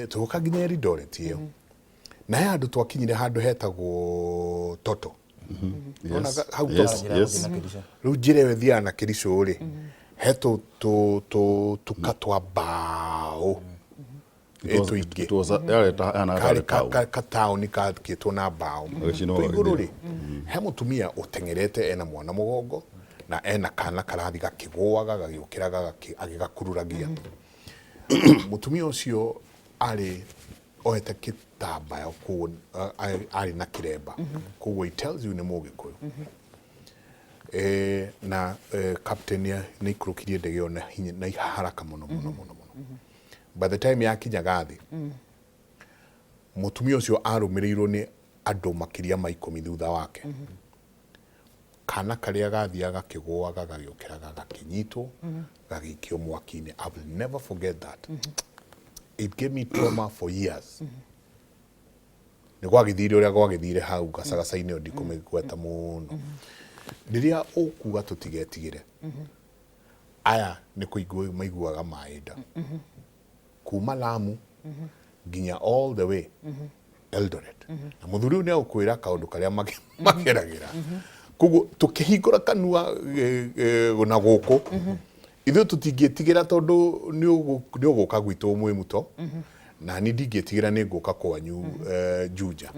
tuka nginya Eldoret iyo na he andu twakinyire handu hetagwo Toto ona hau yes riu njire thia na Kericho ri heto tukatwa bao eto ige it was ana ka town ka kitwo na bao iguru ri he mutumia utengerete ena mwana mugongo na ena kana karathi gakigwaga gagiukiraga agigakururagia mutumia ucio ari ohete kitambaya ku ari na kiremba kugo it tells you ni mugikuyu na captain ya ni kurukirie ndege ona hinya na haraka muno by the time yakinya gathi mutumia ucio arumirirwo ni andu makiria ma 10 thutha wake kana karia gathiaga kigwaga gagiukiraga gakinyitwo gagikio mwakini. I will never forget that. It gave me trauma for years. Ni gwagithire uria gwagithire hau gacagacaini o ndikumigweta muno riria ukuga tutigetigire aya ni kuigua maiguaga maida kuma Lamu nginya all the way Eldoret na muthuri ni ukwira kaundu karia mageragira kugo tukihingura kanua na guku ithu tutingetigira tondu ni uguka gwitu mwe muto na ni ndingetigira ni nguka kwanyu Juja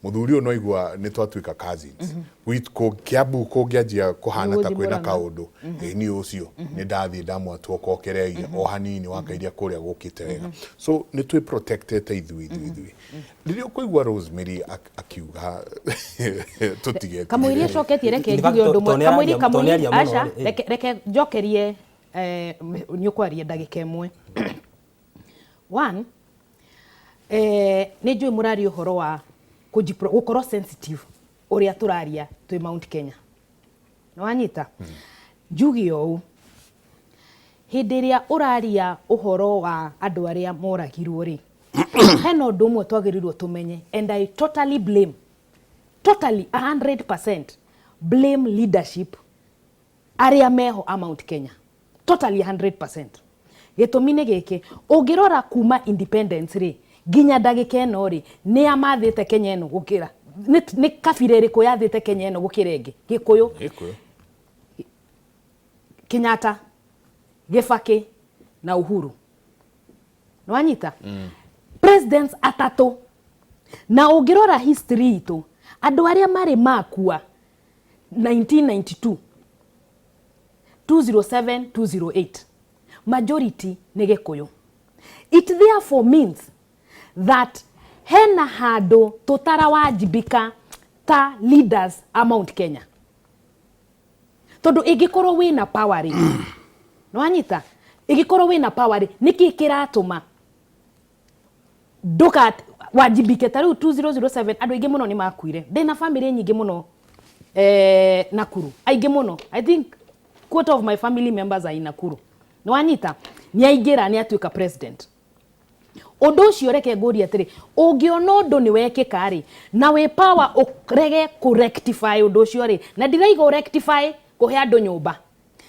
muthuri no igwa ni twatuika cousins witko Kiambu kungianjia kuhana ta kwina kaundu ni ucio ni ndathi ndamwatwo kokereire o hanini wakairia kuria gukite wega so ni twi protected ithui ririo kuigwa Rosemary akiuga tutige kamwiri coketie reke njuge undu mwe kamwiri kamwiri acha reke njokerie nyukwaria ndagika imwe one ni njui murari uhoro wa gukorwo sensitive uria turaria twi Mount Kenya no anyita njugi ou hindi ria uraria uhoro wa andu aria moragirwo ri heno ndu mwe twagirirwo tumenye and I totally blame 100% blame leadership aria meho a Mount Kenya totally 100%. Gitumine giki ungirora kuma independence ri ginya ndagika eno ri ni amathite Kenya eno gukira ni kabira iriku yathite Kenya eno gukira ingi Gikuyu Kenyatta Gibaki na Uhuru no anyita presidents atatu na ungirora history itu andu aria mari makua 1992 207 208 majority ni Gikuyu. It therefore means that hena handu tutarawajibika ta leaders a Mount Kenya tondu igikorwo wina power no anyita igikorwo wina power niki kiratuma nduka wajibike ta riu 2007 andu ingi muno ni makuire ndina family nyingi muno Nakuru aingi muno I think quarter of my family members are in Nakuru no anyita ni aingira ni atuika president undu ucio reke nguri atiri ungiona undu ni wekika ri na we power urege ku rectify undu ucio ri na ndiraiga rectify kuhe andu nyumba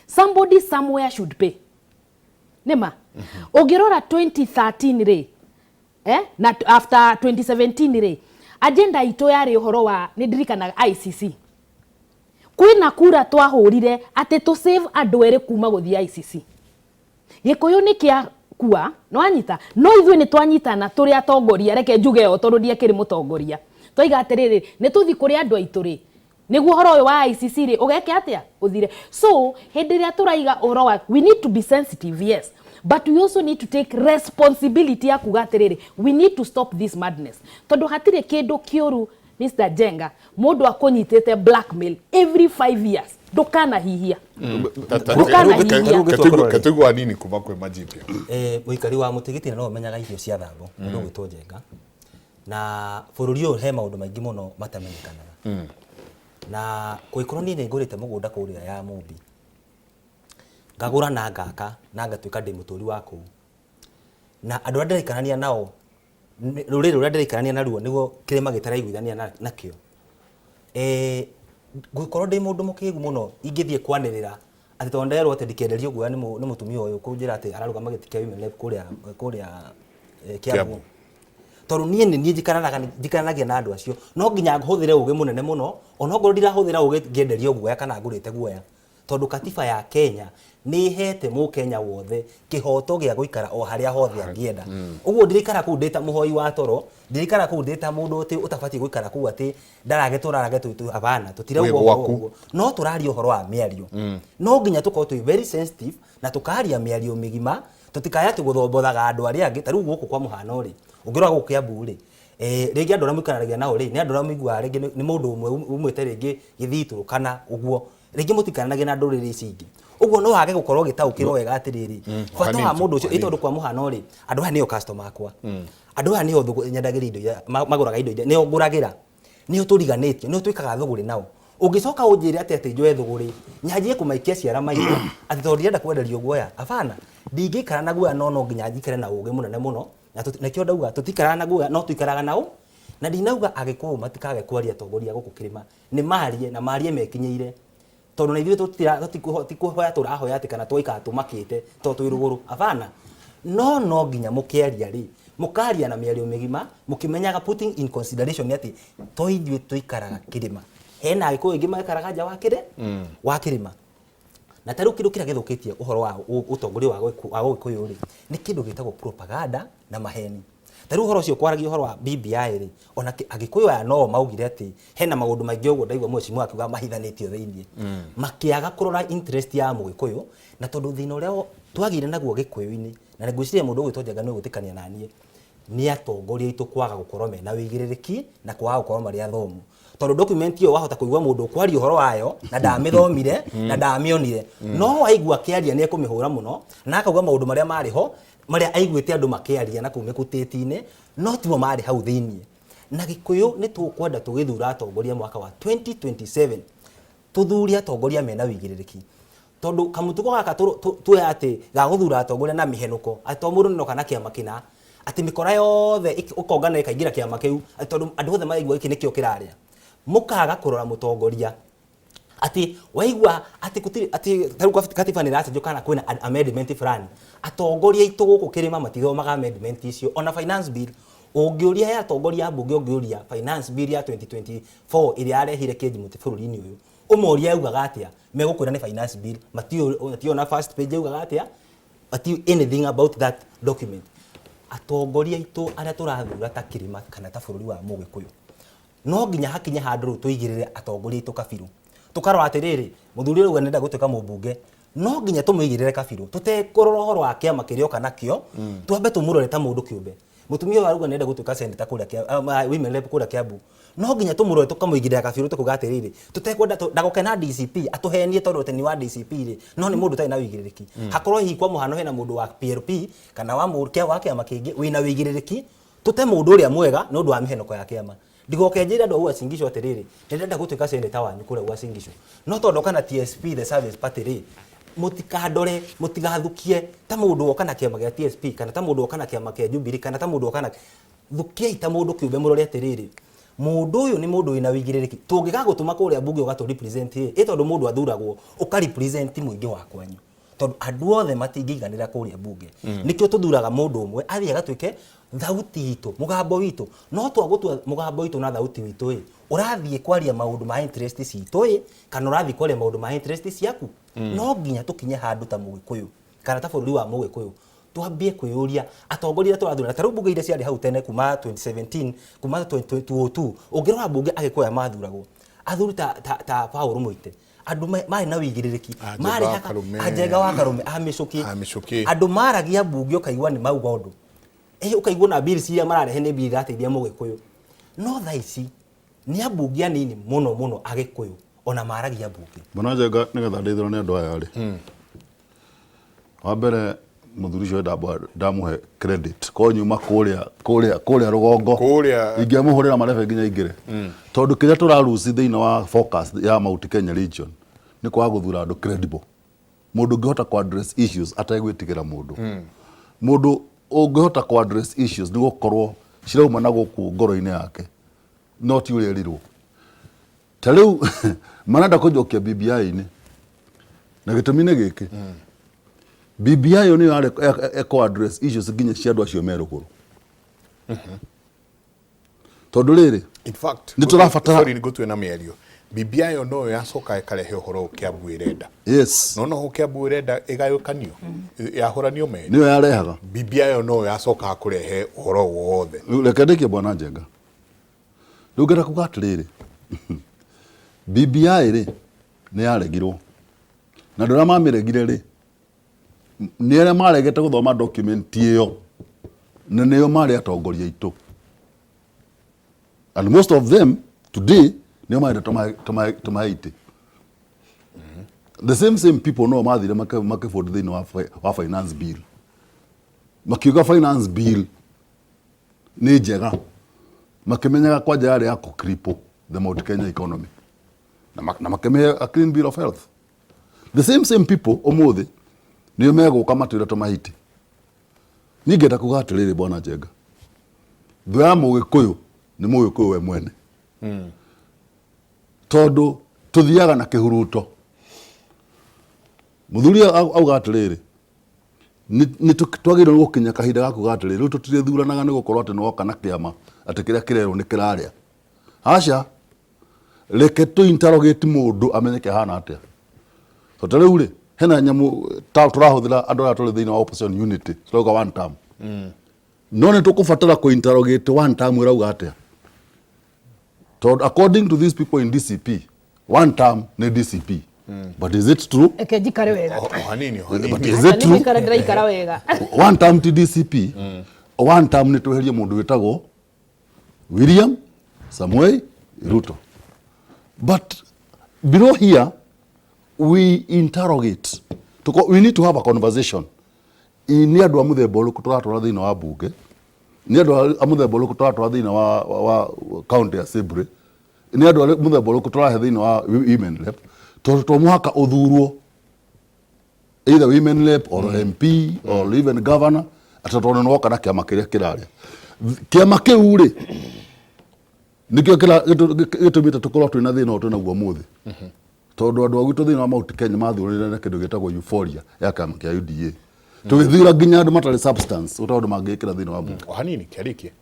somebody somewhere should pay nema ungirora 2013 ri na after 2017 ri agenda ito yari uhoro wa nidirikana ICC kwina kura twahurire ati to save andu ere kuma guthia ICC Gikuyu ni kia kuwa no anyita no ithui ni twanyitana turi atongoria reke njuge o tondu ndiakiri mutongoria twiga atiriri ni tuthi kuri andu aitu ri niguo horo uyu wa ICC ri ugeke atia uthire so hindi ria turaiga uhoro wa we need to be sensitive yes but we also need to take responsibility ya kuga atiriri, we need to stop this madness. Tondu hatire kindu kiuru Mr. Jenga, mundu akunyitite blackmail every 5 years. Ndukana hihia. Katugwa nini kuma kwe majipia? Muikari wa mutigiti no menyaga irio cia thambo, mundu gwitwo Jenga. Na bũrũri ũyũ he maũndũ maingĩ mũno matamenyekanaga. Na kũikorwo niĩ nĩ ngũrĩte mũgũnda kũrĩa ya Mũmbi. Ngagũra na ngaka na ngatuĩka ndĩ mũtũri wa kũu. Na andũ arĩa ndĩraikarania nao, rũrĩrĩ rũrĩa ndĩraikarania naruo nĩguo kĩrĩma gĩtaraiguithania nakĩo. Ngũkorwo ndĩ mũndũ mũkĩgu mũno ingĩthiĩ kwanĩrĩra atĩ tondũ nderwo atĩ ndikenderio guoya nĩ mũtumia ũyũ kũnjĩra atĩ ararũgama gĩtĩ kĩa women rep kũrĩa Kiambu. Tondũ niĩ nĩ njikaranagia na andũ acio, no nginya hũthĩre ũgĩ mũnene mũno, ona ngoro ndirahũthĩra ũgĩ ngĩenderio guoya kana ngũrĩte guoya. Tondũ katiba ya Kenya nĩ ihete Mũkenya wothe kĩhoto gĩa gũikara o harĩa hothe angĩenda. Ũguo ndirikara kũu ndĩta mũhoi wa toro, ndirikara kũu ndĩta mũndũ ũtabatiĩ gũikara kũu atĩ ndarage tũrarage abana tũtirauga ũguo. No tũraria ũhoro wa mĩario. No nginya tũkorwo twĩ very sensitive na tũkaria mĩario mĩgima, tũtikaya atĩ gũthomboraga andũ arĩa angĩ. Ta rĩu gũkũ kwa mũhano rĩ, ũngĩrora gũkũ Kiambu rĩ, rĩngĩ andũ arĩa mũikaranagia nao rĩ, nĩ andũ arĩa mũiguaga rĩngĩ nĩ mũndũ ũmwe umĩte rĩngĩ Gĩthitũ kana ũguo, rĩngĩ mũtikaranagia na ndũrĩrĩ ici ingĩ. Ũguo no wage gũkorwo gĩtaũkĩrwo wega atĩrĩrĩ, bata wa mũndũ ũcio ĩtondũ kwa mũhano rĩ, andũ aya nĩo customer akwa, andũ aya nĩo nyendagĩria indo iria magũraga indo iria, nĩo ngũragĩra, nĩo tũriganĩtio, nĩo twĩkaga thũgũrĩ nao. Ũngĩcoka ũnjĩre atĩ njoe thũgũrĩ, nyanjie kũmaikia ciara maitho atĩ tondũ ndirenda kwenderio guoya, abana ndingĩikara na guoya, no nginya njikare na ũgĩ mũnene mũno, na nĩkĩo ndauga tũtikaraga na guoya, no tũikaraga nao. Na ndinauga agĩkũyũ matikage kwaria atongoria gũkũ kĩrĩma, nĩ marie na marie mekinyĩire. Tondũ na ithuĩ tũtikũhoya tũrahoya atĩ kana twaikara tũmakĩte tondũ twĩ rũgũrũ, abana. No nginya mũkĩaria rĩ, mũkaria na mĩario mĩgima, mũkĩmenyaga putting in consideration atĩ to ithuĩ tũikaraga kĩrĩma, hena agĩkũyũ aingĩ maikaraga nja wa kĩrĩma. Na tarĩu kĩndũ kĩrĩa gĩthũkĩtie ũhoro wa ũtongoria wa Ũgĩkũyũ rĩ, nĩ kĩndũ gĩtagwo propaganda na maheni. Tarĩu ũhoro ũcio kwaragia ũhoro wa BBI rĩ, ona Agĩkũyũ aya no maugire atĩ hena maũndũ maingĩ ũguo ndaigua mheshimiwa akiuga mahithanĩtio thĩinĩ, makĩaga kũrora interest ya Mũgĩkũyũ. Na tondũ thĩna ũrĩa twagire naguo Gĩkũyũ-inĩ, na ngwĩciria mũndũ ũgwĩtwo Njenga nĩ ũgũtĩkania na niĩ, nĩ atongoria aitũ kwaga gũkorwo mena wĩigĩrĩrĩki na kwaga gũkorwo marĩ athomu. Tondũ document ĩyo wahota kũigua mũndũ kwaria ũhoro wayo na ndamĩthomire na ndamĩonire, no waigua akĩaria nĩ ekũmĩhũra mũno na akauga maũndũ marĩa marĩ ho, marĩa aiguĩte andũ makĩaria na kũu mĩkutĩti-inĩ, no timo marĩ hau thĩinĩ. Na Gĩkũyũ nĩ tũkwenda tũgĩthura atongoria mwaka wa 2027, tũthuri atongoria mena wĩigĩrĩrĩki. Tondũ kamũtugo gaka tuoya atĩ ga gũthura atongoria na mĩhenũko, atĩ mũndũ nĩoka na kĩama kĩna, atĩ mĩkora yothe ũkongana ĩkaingĩra kĩama kĩu, tondũ andũ othe maigua gĩkĩ nĩkĩo kĩrarĩa. Mũkaga kũrora mũtongoria ati waigua ati tarĩu katiba nĩ ĩracenjio kana kwĩna amendment fulani, atongoria aitũ gũkũ kĩrĩma matithomaga amendment icio. Ona finance bill ũngĩũria ya atongoria ambunge, ũngĩũria finance bill ya 2024 ĩrĩa yarehire kĩnjimũtĩ bũrũri-inĩ ũyũ, ũmoria augaga atĩa, megũkwĩra nĩ finance bill, mationa first page augaga atĩa, anything about that document. Atongoria aitũ arĩa tũrathura ta kĩrĩma kana ta bũrũri wa Mũgĩkũyũ, no nginya hakinye handũ rĩu tũigĩrĩre atongoria aitũ kabirũ, tukarora atĩrĩrĩ, mũthuri ũyũ nenda gũtuĩka mũmbunge, no nginya tũmũigĩrĩre kabirũ, tũtekũrora ũhoro wa kĩama kĩrĩa oka nakĩo, twambe tũmũrore ta mũndũ kĩũmbe. Mũtumia ũyũ arauga nenda gũtuĩka senator kũrĩa women rep kũrĩa Kiambu, no nginya tũmũrore tũkamũigĩrĩra kabirũ, tũkuga atĩrĩrĩ, tũtekwenda ndagoke na DCP atũhenie tondũ atĩ nĩ wa DCP rĩ, no nĩ mũndũ ũtarĩ na wĩigĩrĩrĩki. Hakorwo hihi kwa mũhano hena mũndũ wa PLP kana wa kĩama kĩngĩ wĩna wĩigĩrĩrĩki, tũte mũndũ ũrĩa mwega nĩ ũndũ wa mĩhenoko ya kĩama. Ndigoke njĩre andũ a Uasin Gishu atĩrĩrĩ, ndĩrenda gũtuĩka senator wanyu kũrĩa Uasin Gishu, no tondũ kana TSP the service party rĩ, mũtikandore mũtigathukie ta mũndũ woka na kĩama gĩa TSP kana ta mũndũ woka na kĩama kĩa Jubilee kana ta mũndũ woka na thukiai ta mũndũ kĩũmbe mũrore atĩrĩrĩ, mũndũ ũyũ nĩ mũndũ wĩna wĩigĩrĩrĩki, tũngĩgagũtũma kũrĩa mbunge ũgatũ represent tondũ mũndũ athuragwo ũka represent mũingĩ wa kwanyu, tondũ andũ othe matingĩiganĩra kũrĩa mbunge. Nĩkĩo tũthuraga mũndũ ũmwe athiĩ agatuĩke thauti itũ, mũgambo witũ. No twagũtua mũgambo witũ na thauti witũ ũrathiĩ kwaria maũndũ ma interest citũ kana ũrathiĩ kwaria maũndũ ma interest ciaku. No nginya tũkinye handũ ta Mũgĩkũyũ kana ta bũrũri wa Mũgĩkũyũ twambie kwĩyũria atongoria tũrathura. Tarĩu mbunge iria ciarĩ hau tene kuma 2017 kuma 2002 ũngĩrora mbunge Agĩkũyũ mathuragwo, athuri ta Paul Mũite, andu mari na wigiriki mari Njenga wa Karume Amicuki andu maragia mbunge ukaigwa ni mauga undu ukaigwa na bill cia mararehe ni bill irateithia Mũgĩkũyũ no tha ici ni ambunge anini muno Agĩkũyũ ona maragia mbunge Bwana Njenga nigetha ndithirwo ni andu aya ri wa mbere muthuri cio ndamuhe credit ko nyuma kuria rugongo ingiamuhurira marebe nginya ingire tondu kiria turaruci thiini wa focus ya Mount Kenya region ni kwa guthura andu credible mundu ngihota ku address issues ategwitigira mundu ungihota ku address issues ni gukorwo cirauma na guku ngoro-ini yake not uria rirwo ta riu manenda kujokia BBI ni na gitumi ni giki BBI yo ni eko address issues nginya cia andu acio meruguru tondu riri in fact ni turabatara sorry ni gutwe na mĩario BBI yo no yacoka ikarehe uhoro Kiambu irenda yes no Kiambu irenda igayukanio yahoranio me niyo yarehaga BBI yo no yacoka kurehe uhoro wothe reke ndikie Bwana Njenga riu ngenda kuga atiriri BBI ri ni yaregirwo na ndura mamiregire ri ni aria maregete guthoma document iyo na niyo mari atongoria itu and most of them today niyo mari tumaite the same people no mathire makiford thini wa finance bill makiuga finance bill ni njega makimenyaga kwa njara ya kukripo the Mount Kenya economy na makime a clean bill of health the same people omuthi niyo meguka matwira tumahiti ningenda kuga atiriri Bwana Njenga thu ya Mũgĩkũyũ ni Mũgĩkũyũ we mwene tondu tuthiaga na kihuruto muthuri auga atiriri ni twagirwo gukinya kahinda ga kuga atiriri riu tutirithuranaga ni gukorwo ati noka na kiama ati kiria kirerwo ni kiraria aca reke tu interrogate mundu amenyeke hana atia to riu ri hena nyamu turahuthira andu aya turi thiini wa opposition unity turoga one term no ni tukubatara ku interrogate one term irauga atia to according to these people in DCP one term ni DCP but is it true ekejikare wega hanini but is it true ndiraikara wega one term ti DCP one term ni tweherie mundu witagwo William Samuel Ruto but below here we interrogate we need to have a conversation ni andu a muthemba uriku turatwara thiini wa bunge ni andu a muthemba uriku turatwara thiini wa county assembly ni andu a muthemba uriku turahe thiini wa women rep to muhaka uthurwo either women rep or MP or even governor atatone no kana kiama kiria kiraria kiama kiu ri nikio gitumite tukorwo twina thina twina guo muthi tondu andu agwitu thiini wa Mount Kenya mathurire na kindu gitagwo euphoria ya kiama kia UDA tugithura nginya andu matari substance utondu mangikira thiini wa bunge hanini kiarikie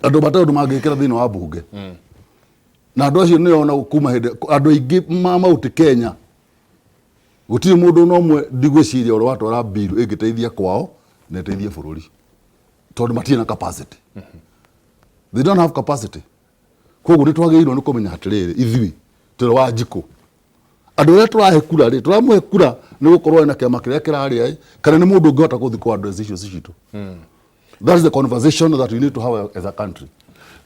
andu matondu mangikira thiini wa bunge na andu acio niona kuma hindi andu aingi ma Mount Kenya gutiri mundu no mwe ndigwiciria uri watwara bill ingiteithia kwao na iteithie bururi tondu matie na capacity they don't have capacity koguo nitwagirwo ni kumenya atiriri ithui turi wa njiko andu aria turahe kura ri turamuhe kura ni gukorwo na kiama kiria kiraria kana ni mundu ungihota kuthi ku address issues citu that is the conversation that we need to have as a country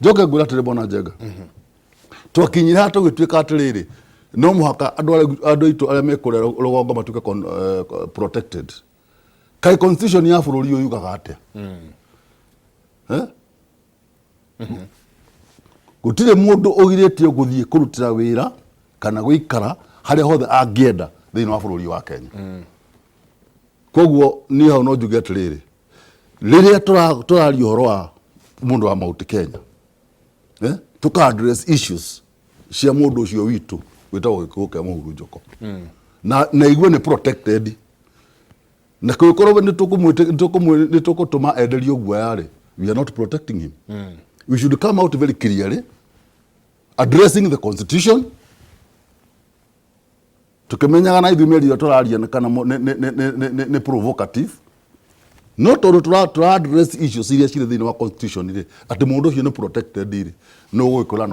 joke ngura tiri Bwana Njenga twakinyira tugituika atiriri no muhaka andu itu aria mekuria rugongo matuke protected kai constitution ya bururi uyu yugaga atia gutire mundu ugiretio guthie kurutira wira kana guikara haria hothe angienda thiini wa bururi wa Kenya koguo ni hau no njuge atiriri riria turaria uhoro wa mundu wa Mount Kenya tuka address issues cia mundu ucio witu witagwo gikuo kia Mũhuru Njoko na igwe ni protected na kukorwo ni tukutuma enderio guoya ri we are not protecting him we should come out very clearly addressing the constitution tukimenyaga na ithuĩ mĩario tũraria kana nĩ provocative no tondå address issues iria cirä thä-inä wa constitution rä atä må ndå å cio nä protected rä no gå ä kå ra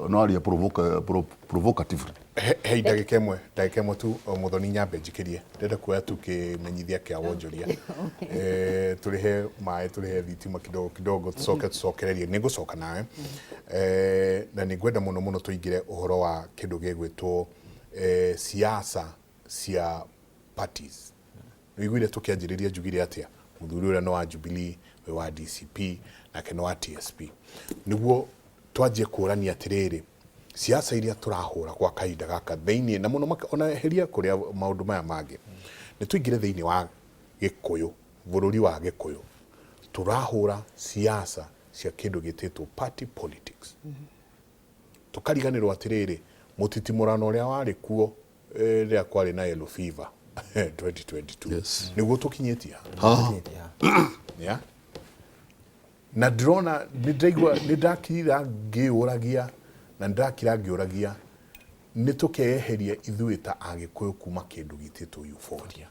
no aria provocatively. Hei ndagä ĩmwe tu Muthoni nyambe njikirie ndenda kuoya tu kimenyithia kia wonjoria turihe maĩ turihe thitima kidogo tucokererie nĩ ngũcoka nawe na nĩ ngwenda mũno tũingĩre ũhoro wa kĩndũ gĩgwĩtwo siasa cia parties. Nĩiguire tũkĩanjĩrĩria njugire atĩa mũthuri ũrĩa no wa Jubilee we wa DCP nake no wa TSP nĩguo twanjie kũrania atĩrĩrĩ siasa iria turahura kwa kahinda gaka thĩinĩ na mũno ona heria kũrĩa maũndũ maya mangĩ nĩ tũingĩre thĩinĩ wa Gĩkũyũ bũrũri wa Gĩkũyũ turahura siasa cia kĩndũ gĩtĩtwo party politics tukariganĩrwo atĩrĩrĩ mũtitimũrano ũrĩa warĩ kuo rĩrĩa kwarĩ na yellow fever 2022 nĩguo tũkinyĩtie yeah na drona nĩ ndakira ngĩũragia na ndakira ngĩũragia nĩ tũkeyeheria ithuĩ ta Agĩkũyũ kuma kĩndũ gĩtĩtwo euphoria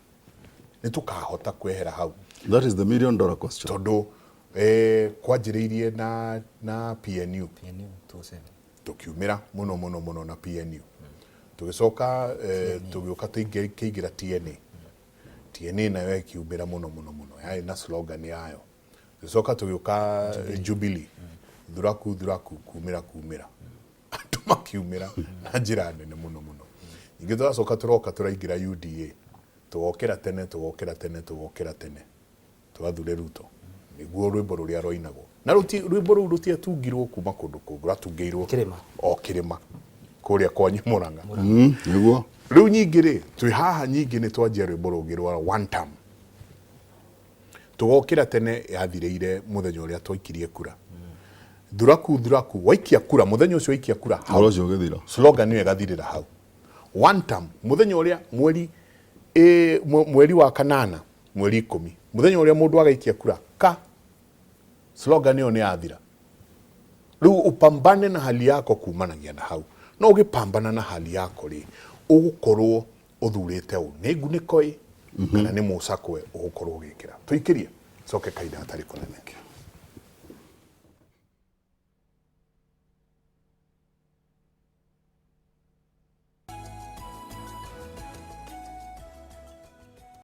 nĩ tũkahota kwehera hau. That is the $1 million question. Tondũ kwanjĩrĩirie na PNU tũkiumĩra mũno na PNU tũgĩcoka tũgĩũka tũkĩingĩra TNA nayo ĩkiumĩra mũno yarĩ na slogan yayo tũgĩcoka tũgĩũka Jubilee thuraku kumĩra andũ makiumĩra na njĩra nene mũno ningĩ tũgacoka tũroka tũraingĩra UDA tũgokĩra tene tũgathure Ruto nĩguo rwĩmbo rũrĩa rwainagwo na rwĩmbo rũu rũtiatungirwo kuma kũndũ kũngĩ rwatungĩirwo kĩrĩma kũrĩa kwanyu Mũrang'a nĩguo rĩu nyingĩ rĩ twĩ haha nyingĩ nĩ twanjia rwĩmbo rũngĩ rwa one term tũgokĩra tene yathirĩire mũthenya ũrĩa twaikirie kura thuraku waikia kura muthenya ucio waikia kura hau slogan ĩyo ĩgathirĩra hau one term muthenya ũrĩa mweri wa kanana mweri 10 muthenya ũrĩa mũndũ agaikia kura slogan ĩyo nĩ yathira rĩu upambane na hali yako kumanagia na hau no ũgĩpambana na hali yako rĩ ũgũkorwo ũthurĩte ũũ nĩ ngunĩko kana nĩ mũcakwe ũgũkorwo ũgĩkĩra tũikĩrie coke kahinda hatarĩ kũnene.